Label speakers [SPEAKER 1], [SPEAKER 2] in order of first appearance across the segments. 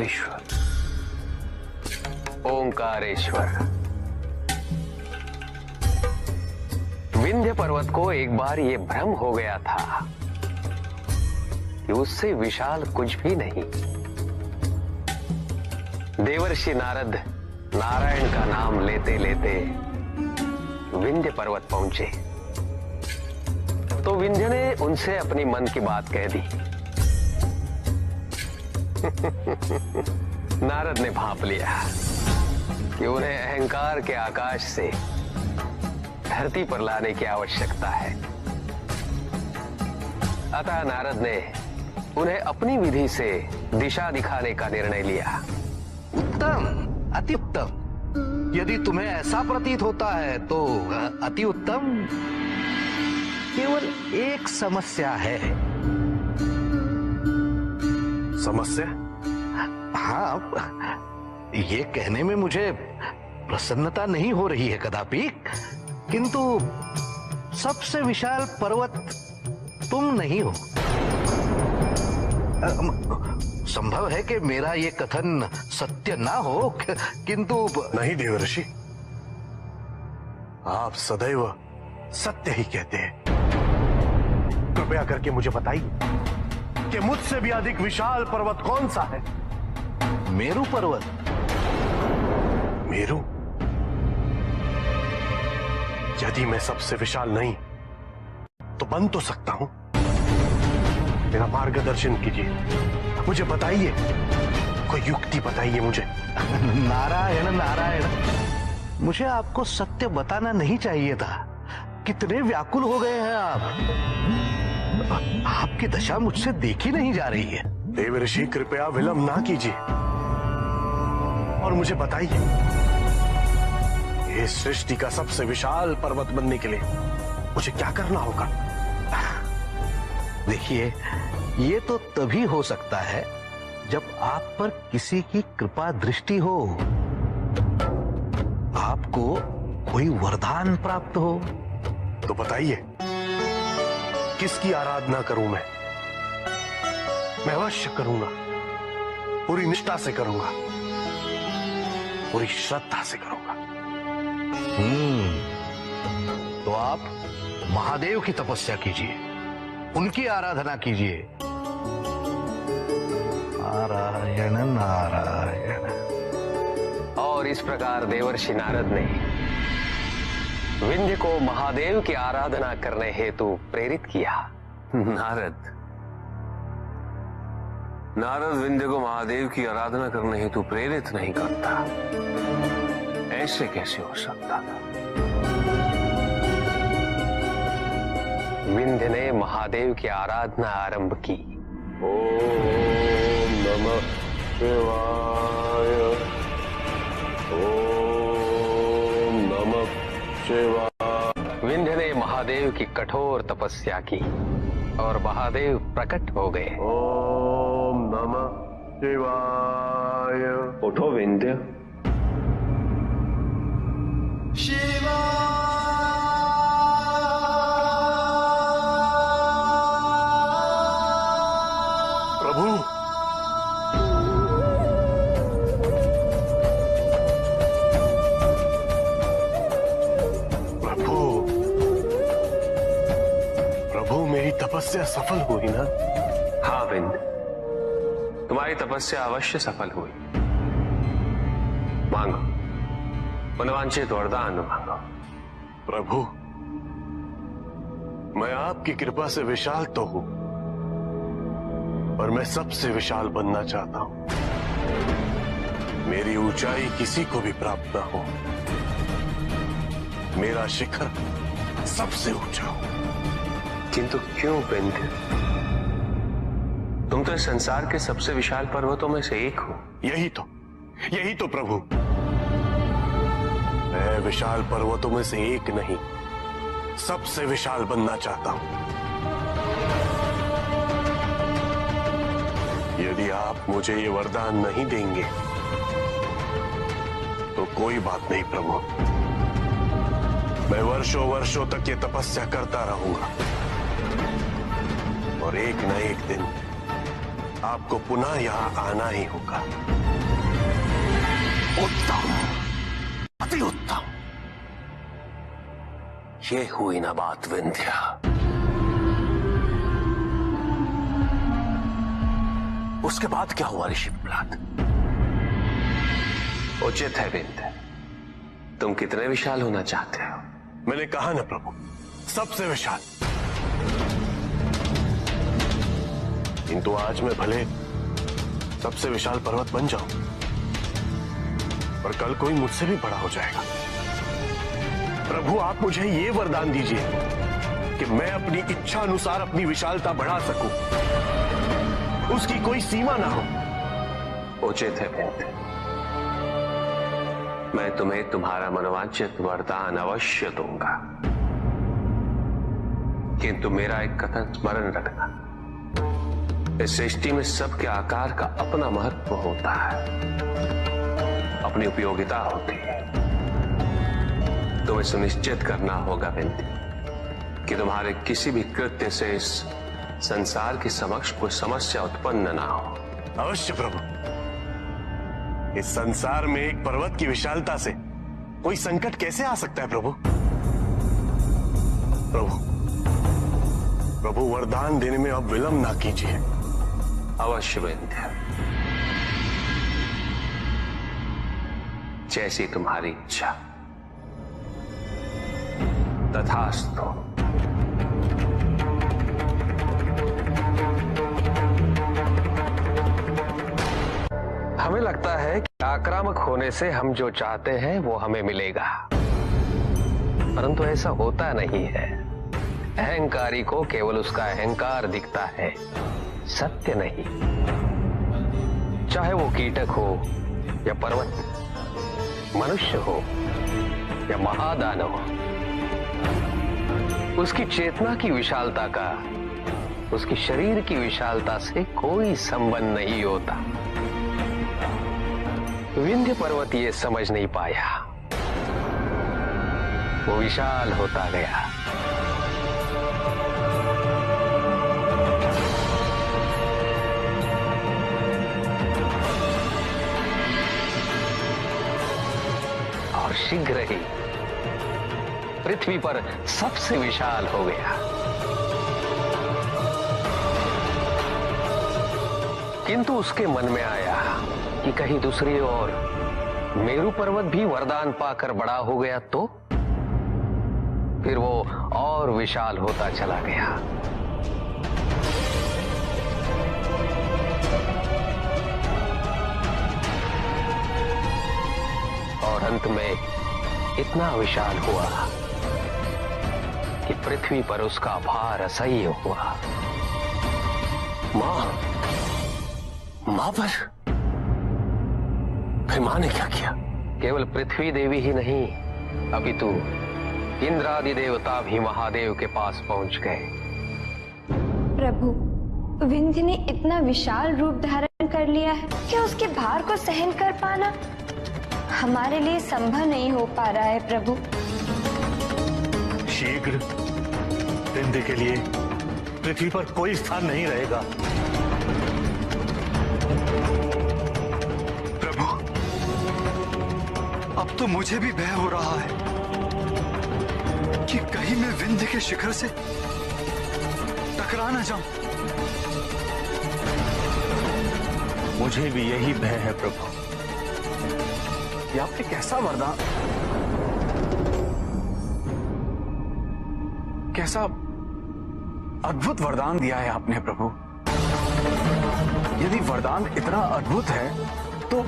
[SPEAKER 1] ईश्वर, ओंकारेश्वर। विंध्य पर्वत को एक बार ये भ्रम हो गया था कि उससे विशाल कुछ भी नहीं। देवर्षि नारद नारायण का नाम लेते लेते विंध्य पर्वत पहुंचे तो विंध्य ने उनसे अपनी मन की बात कह दी। नारद ने भांप लिया कि उन्हें अहंकार के आकाश से धरती पर लाने की आवश्यकता है। अतः नारद ने उन्हें अपनी विधि से दिशा दिखाने का निर्णय लिया।
[SPEAKER 2] उत्तम, अति उत्तम। यदि तुम्हें ऐसा प्रतीत होता है तो अति उत्तम। केवल एक समस्या है।
[SPEAKER 3] समस्या?
[SPEAKER 2] हाँ, ये कहने में मुझे प्रसन्नता नहीं हो रही है कदापि, किंतु सबसे विशाल पर्वत तुम नहीं हो। संभव है कि मेरा ये कथन सत्य ना हो, किंतु
[SPEAKER 3] नहीं देवर्षि, आप सदैव सत्य ही कहते हैं। कृपया करके मुझे बताइए कि मुझसे भी अधिक विशाल पर्वत कौन सा है?
[SPEAKER 2] मेरू पर्वत।
[SPEAKER 3] मेरू? यदि मैं सबसे विशाल नहीं तो बन तो सकता हूं। मेरा मार्गदर्शन कीजिए, मुझे बताइए, कोई युक्ति बताइए मुझे।
[SPEAKER 2] नारायण नारायण, मुझे आपको सत्य बताना नहीं चाहिए था। कितने व्याकुल हो गए हैं आप। आपकी दशा मुझसे देखी नहीं जा रही है।
[SPEAKER 3] देवर्षि, कृपया विलंब ना कीजिए और मुझे बताइए, इस सृष्टि का सबसे विशाल पर्वत बनने के लिए मुझे क्या करना होगा?
[SPEAKER 2] देखिए, ये तो तभी हो सकता है जब आप पर किसी की कृपा दृष्टि हो, आपको कोई वरदान प्राप्त हो।
[SPEAKER 3] तो बताइए, किसकी आराधना करूं मैं? मैं अवश्य करूंगा, पूरी निष्ठा से करूंगा, पूरी श्रद्धा से करूंगा।
[SPEAKER 2] तो आप महादेव की तपस्या कीजिए, उनकी आराधना कीजिए। नारायण नारायण।
[SPEAKER 1] और इस प्रकार देवर्षि नारद ने विंध्य को महादेव की आराधना करने हेतु प्रेरित किया।
[SPEAKER 4] नारद विंध्य को महादेव की आराधना करने हेतु प्रेरित नहीं करता। ऐसे कैसे हो सकता था?
[SPEAKER 1] विंध्य ने महादेव की आराधना आरंभ की।
[SPEAKER 4] ओम नमः शिवाय, ओम नमः शिवाय।
[SPEAKER 1] विंध्य ने महादेव की कठोर तपस्या की और महादेव प्रकट हो गए।
[SPEAKER 4] ओम नमः शिवाय। उठो विंध्य।
[SPEAKER 3] प्रभु, प्रभु, प्रभु, मेरी तपस्या सफल हुई ना?
[SPEAKER 4] हाँ विंध्य, तुम्हारी तपस्या अवश्य सफल हुई। मांगो, मनवांछित वरदान मांगो।
[SPEAKER 3] प्रभु, मैं आपकी कृपा से विशाल तो हूं, पर मैं सबसे विशाल बनना चाहता हूं। मेरी ऊंचाई किसी को भी प्राप्त ना हो। मेरा शिखर सबसे ऊंचा हो।
[SPEAKER 4] किंतु क्यों विंध्य? तुम तो इस संसार के सबसे विशाल पर्वतों में से एक हो।
[SPEAKER 3] यही तो प्रभु, मैं विशाल पर्वतों में से एक नहीं, सबसे विशाल बनना चाहता हूं। यदि आप मुझे ये वरदान नहीं देंगे तो कोई बात नहीं प्रभु, मैं वर्षों वर्षों तक ये तपस्या करता रहूंगा और एक न एक दिन आपको पुनः यहां आना ही होगा।
[SPEAKER 4] उत्तम, अति उत्तम। ये हुई ना बात विंध्या। उसके बाद क्या हुआ ऋषि प्रहलाद?
[SPEAKER 1] उचित है विंध्य, तुम कितने विशाल होना चाहते हो?
[SPEAKER 3] मैंने कहा ना प्रभु, सबसे विशाल। किंतु आज मैं भले सबसे विशाल पर्वत बन जाऊं, पर कल कोई मुझसे भी बड़ा हो जाएगा। प्रभु, आप मुझे ये वरदान दीजिए कि मैं अपनी इच्छा अनुसार अपनी विशालता बढ़ा सकूं, उसकी कोई सीमा ना हो।
[SPEAKER 1] उचित है विंध्य, मैं तुम्हें तुम्हारा मनोवांछित वरदान अवश्य दूंगा, किंतु मेरा एक कथन स्मरण रखना, इस सृष्टि में सबके आकार का अपना महत्व होता है, अपनी उपयोगिता होती है। तुम्हें सुनिश्चित करना होगा विंध्य कि तुम्हारे किसी भी कृत्य से इस संसार के समक्ष कोई समस्या उत्पन्न ना हो।
[SPEAKER 3] अवश्य प्रभु, इस संसार में एक पर्वत की विशालता से कोई संकट कैसे आ सकता है प्रभु? प्रभु वरदान देने में अब विलंब ना कीजिए।
[SPEAKER 1] अवश्य विंध्य, जैसी तुम्हारी इच्छा, तथास्तु। हमें लगता है कि आक्रामक होने से हम जो चाहते हैं वो हमें मिलेगा, परंतु ऐसा होता नहीं है। अहंकारी को केवल उसका अहंकार दिखता है, सत्य नहीं। चाहे वो कीटक हो या पर्वत, मनुष्य हो या महादानव, उसकी चेतना की विशालता का उसकी शरीर की विशालता से कोई संबंध नहीं होता। विंध्य पर्वत ये समझ नहीं पाया, वो विशाल होता गया। और शीघ्र ही पृथ्वी पर सबसे विशाल हो गया। किंतु उसके मन में आया कि कहीं दूसरी ओर मेरू पर्वत भी वरदान पाकर बड़ा हो गया तो फिर वो और विशाल होता चला गया। और अंत में इतना विशाल हुआ कि पृथ्वी पर उसका भार असह्य हुआ।
[SPEAKER 4] मां पर फिर मां ने क्या किया?
[SPEAKER 1] केवल पृथ्वी देवी ही नहीं, अपितु इंद्रादि देवता भी महादेव के पास पहुंच गए।
[SPEAKER 5] प्रभु, विंध्य ने इतना विशाल रूप धारण कर लिया है कि उसके भार को सहन कर पाना हमारे लिए संभव नहीं हो पा रहा है। प्रभु,
[SPEAKER 2] शीघ्र विंध्य के लिए पृथ्वी पर कोई स्थान नहीं रहेगा।
[SPEAKER 6] प्रभु, अब तो मुझे भी भय हो रहा है कि कहीं मैं विंध्य के शिखर से टकरा न जाऊं।
[SPEAKER 2] मुझे भी यही भय है प्रभु।
[SPEAKER 6] ये आपने कैसा वरदान, कैसा अद्भुत वरदान दिया है आपने प्रभु। यदि वरदान इतना अद्भुत है तो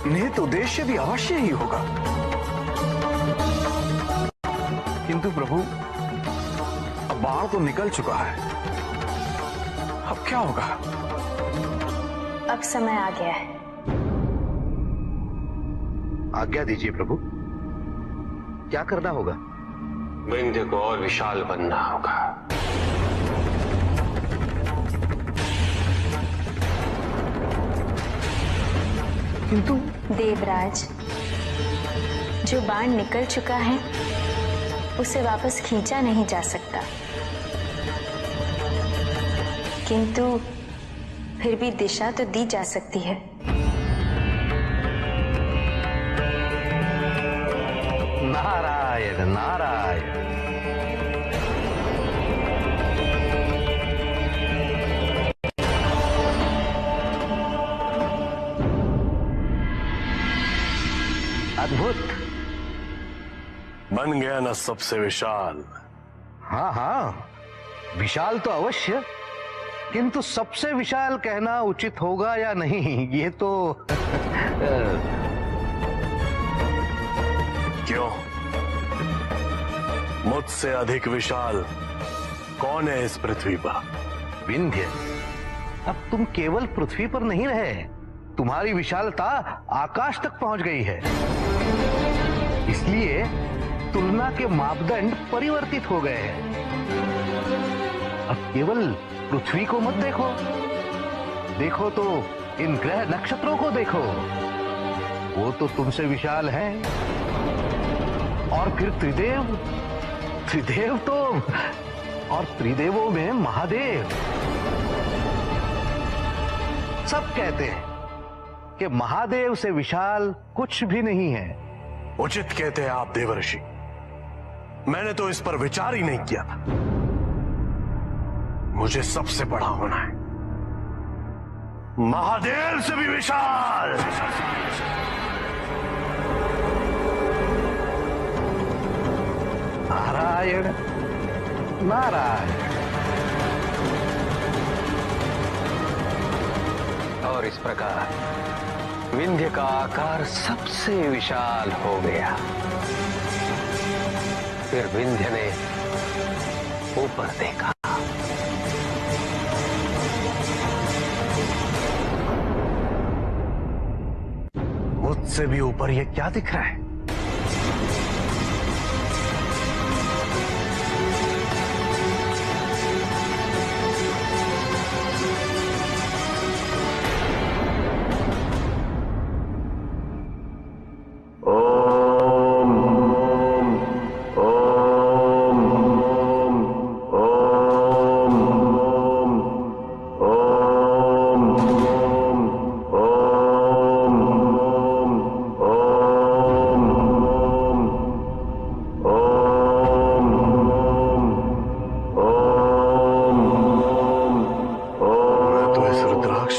[SPEAKER 6] निहित उद्देश्य भी अवश्य ही होगा। किंतु प्रभु, अब बाण तो निकल चुका है, अब क्या होगा?
[SPEAKER 5] अब समय आ गया है।
[SPEAKER 2] आज्ञा दीजिए प्रभु, क्या करना होगा?
[SPEAKER 1] विंध्य को और विशाल बनना होगा।
[SPEAKER 2] किंतु
[SPEAKER 5] देवराज, जो बाण निकल चुका है उसे वापस खींचा नहीं जा सकता, किंतु फिर भी दिशा तो दी जा सकती है।
[SPEAKER 2] नारायण नारायण। अद्भुत।
[SPEAKER 3] बन गया ना सबसे विशाल।
[SPEAKER 2] हाँ हाँ, विशाल तो अवश्य, किंतु सबसे विशाल कहना उचित होगा या नहीं, ये तो
[SPEAKER 3] क्यों? मुझसे अधिक विशाल कौन है इस पृथ्वी पर?
[SPEAKER 2] विंध्य, अब तुम केवल पृथ्वी पर नहीं रहे, तुम्हारी विशालता आकाश तक पहुंच गई है। इसलिए तुलना के मापदंड परिवर्तित हो गए हैं। अब केवल पृथ्वी को मत देखो, देखो तो इन ग्रह नक्षत्रों को देखो, वो तो तुमसे विशाल हैं। और फिर त्रिदेव, त्रिदेव तो, और त्रिदेवों में महादेव। सब कहते हैं कि महादेव से विशाल कुछ भी नहीं है।
[SPEAKER 3] उचित कहते हैं आप देवर्षि, मैंने तो इस पर विचार ही नहीं किया था। मुझे सबसे बड़ा होना है, महादेव से भी विशाल।
[SPEAKER 2] नारायण नारायण।
[SPEAKER 1] और इस प्रकार विंध्य का आकार सबसे विशाल हो गया। फिर विंध्य ने ऊपर देखा।
[SPEAKER 3] मुझसे भी ऊपर ये क्या दिख रहा है?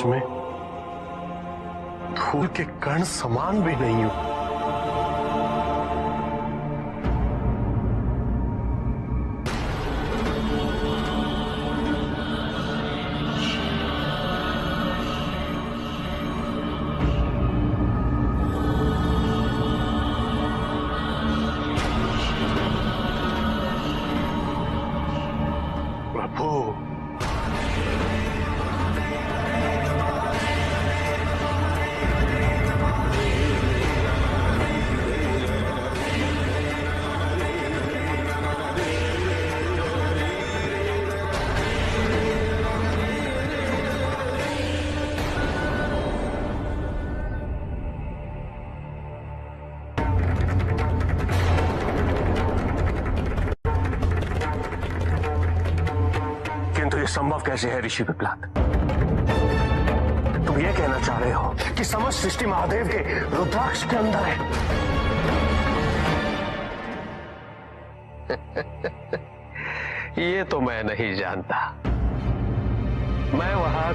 [SPEAKER 3] में धूल के कण समान भी नहीं हूं। प्रभु, किंतु ये संभव कैसे है ऋषि पिपलाद? तुम ये कहना चाह रहे हो कि समस्त सृष्टि महादेव के रुद्राक्ष के अंदर है?
[SPEAKER 1] ये तो मैं नहीं जानता। मैं वहां